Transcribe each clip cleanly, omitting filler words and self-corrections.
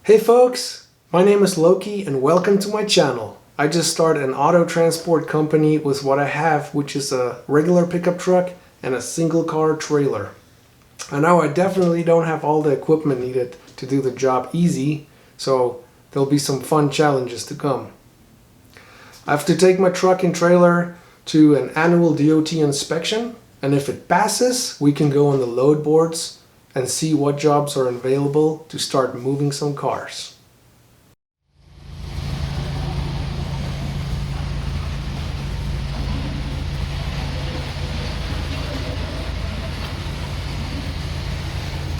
Hey folks, my name is Loki and welcome to my channel. I just started an auto transport company with what I have, which is a regular pickup truck and a single car trailer. I know I definitely don't have all the equipment needed to do the job easy, so there'll be some fun challenges to come. I have to take my truck and trailer to an annual DOT inspection, and if it passes, we can go on the load boards and see what jobs are available to start moving some cars.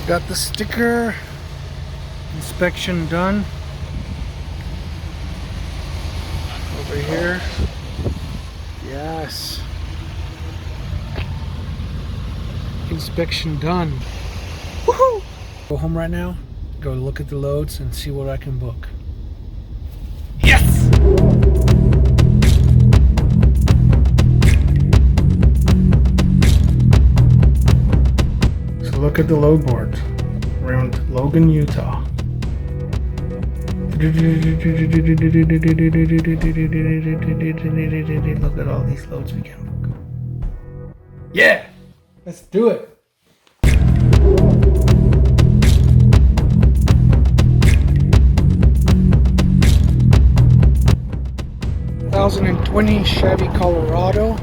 Got the sticker, inspection done. Over here, yes. Inspection done. Woohoo! Go home right now, go look at the loads and see what I can book. Yes! So look at the load board around Logan, Utah. Look at all these loads we can book. Yeah! Let's do it! 2020 Chevy Colorado.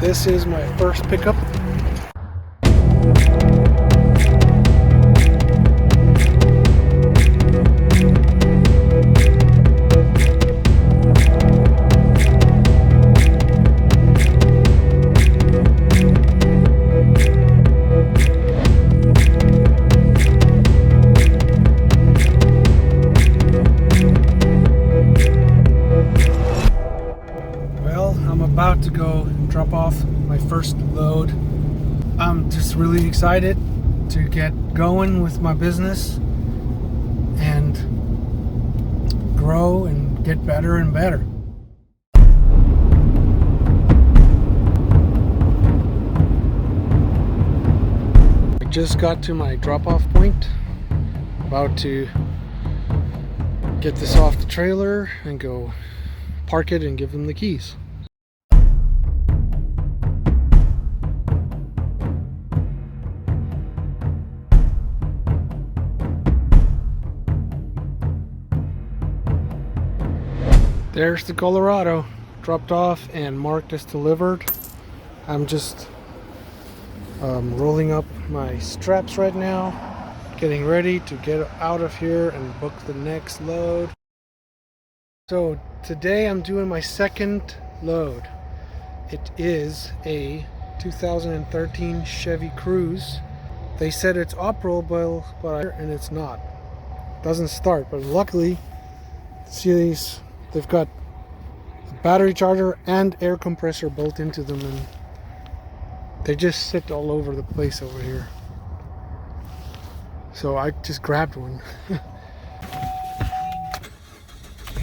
This is my first pickup. About to go drop off my first load. I'm just really excited to get going with my business and grow and get better and better. I just got to my drop-off point. About to get this off the trailer and go park it and give them the keys. There's the Colorado, dropped off and marked as delivered. I'm just rolling up my straps right now, getting ready to get out of here and book the next load. So today I'm doing my second load. It is a 2013 Chevy Cruze. They said it's operable, and it's not. It doesn't start, but luckily, see these. They've got a battery charger and air compressor built into them, and they just sit all over the place over here. So I just grabbed one. And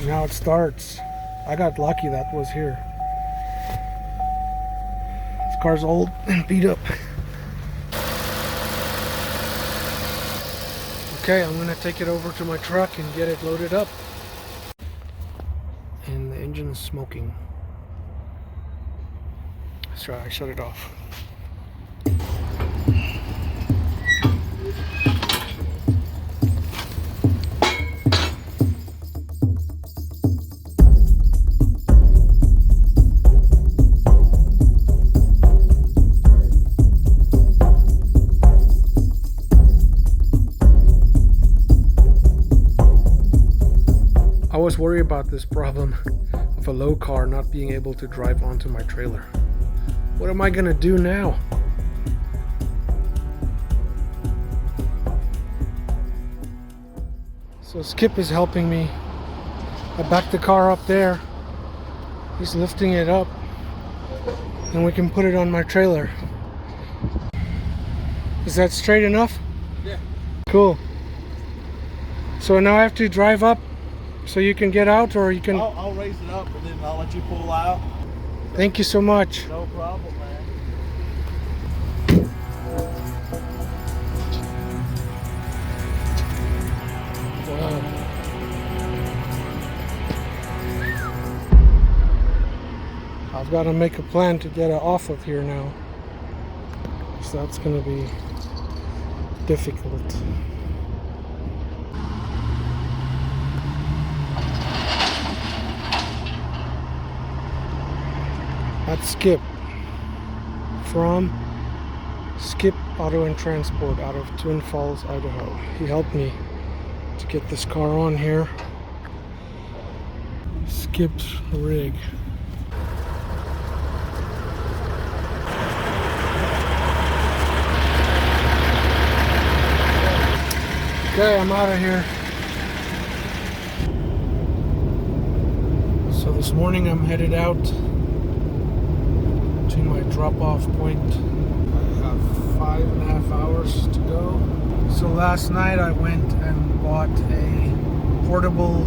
now it starts. I got lucky that was here. This car's old and beat up. Okay, I'm gonna take it over to my truck and get it loaded up. And the engine is smoking. Let's try, I shut it off. I was worried about this problem of a low car not being able to drive onto my trailer. What am I gonna do now? So Skip is helping me. I backed the car up there. He's lifting it up and we can put it on my trailer. Is that straight enough? Yeah. Cool. So now I have to drive up so you can get out, or you can... I'll raise it up and then I'll let you pull out. Thank you so much. No problem, man. Wow. got to make a plan to get it off of here now. So that's going to be difficult. That's Skip from Skip Auto and Transport out of Twin Falls, Idaho. He helped me to get this car on here. Skip's rig. Okay, I'm out of here. So this morning I'm headed out to my drop-off point. I have 5.5 hours to go. So last night I went and bought a portable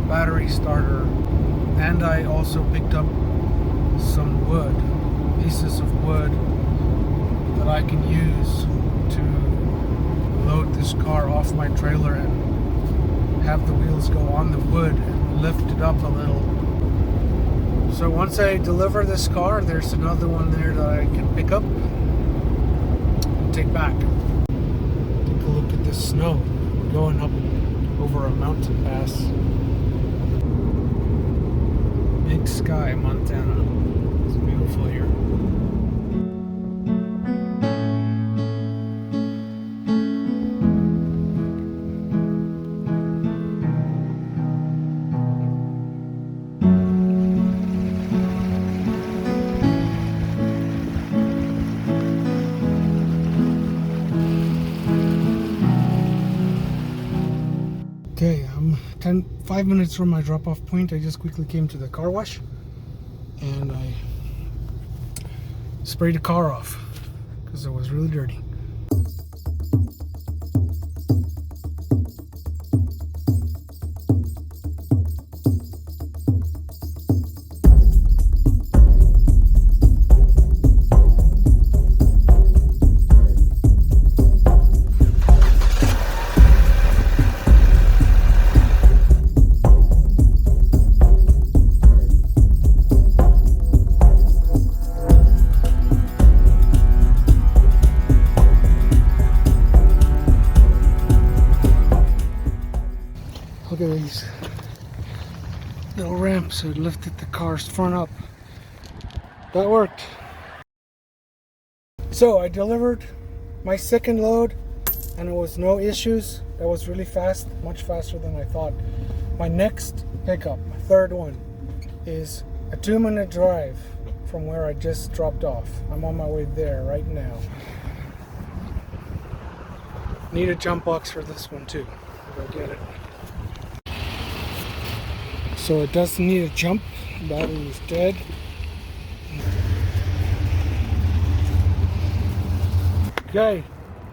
battery starter, and I also picked up some wood, pieces of wood that I can use to load this car off my trailer and have the wheels go on the wood and lift it up a little. So once I deliver this car, there's another one there that I can pick up and take back. Take a look at this snow. We're going up over a mountain pass. Big Sky, Montana. It's beautiful here. Okay, I'm 5 minutes from my drop-off point. I just quickly came to the car wash and I sprayed the car off because it was really dirty. Look at these little ramps that lifted the car's front up. That worked. So I delivered my second load and it was no issues. That was really fast, much faster than I thought. My next pickup, my third one, is a 2-minute drive from where I just dropped off. I'm on my way there right now. Need a jump box for this one too. Go get it. So it doesn't need a jump. The battery is dead. Okay,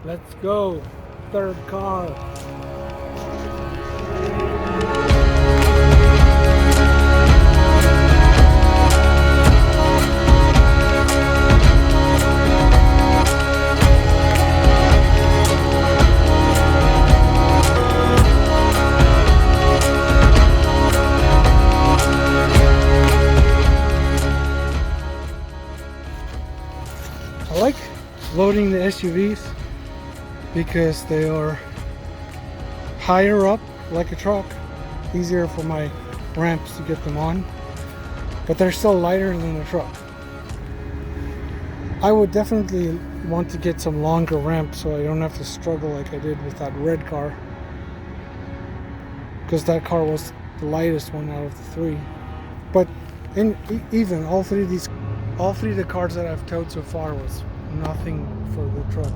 let's go. Third car. I like loading the SUVs because they are higher up like a truck, easier for my ramps to get them on, but they're still lighter than a truck. I would definitely want to get some longer ramps so I don't have to struggle like I did with that red car, because that car was the lightest one out of the three. But even all three of the cars that I've towed so far was nothing for the truck.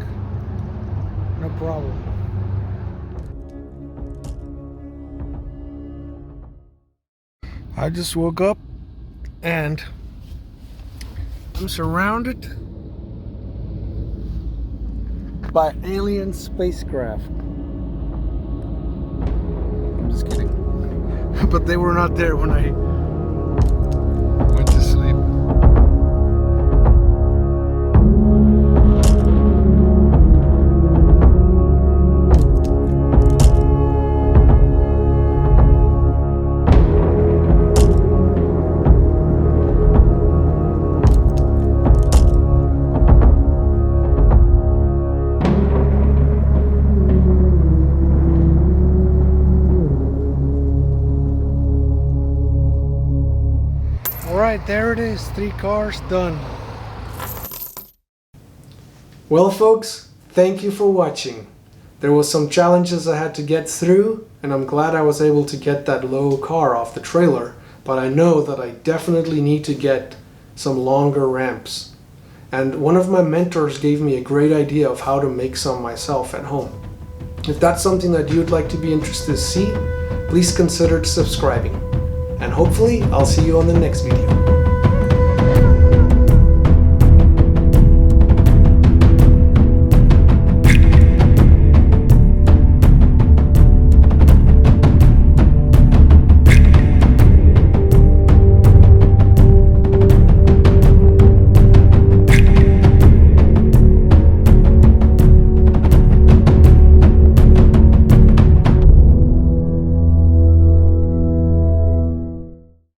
No problem. I just woke up and I'm surrounded by alien spacecraft. I'm just kidding. But they were not there when I went to sleep. Alright, there it is. 3 cars done. Well folks, thank you for watching. There was some challenges I had to get through, and I'm glad I was able to get that low car off the trailer, but I know that I definitely need to get some longer ramps. And one of my mentors gave me a great idea of how to make some myself at home. If that's something that you'd like to be interested to see, please consider subscribing. And hopefully I'll see you on the next video.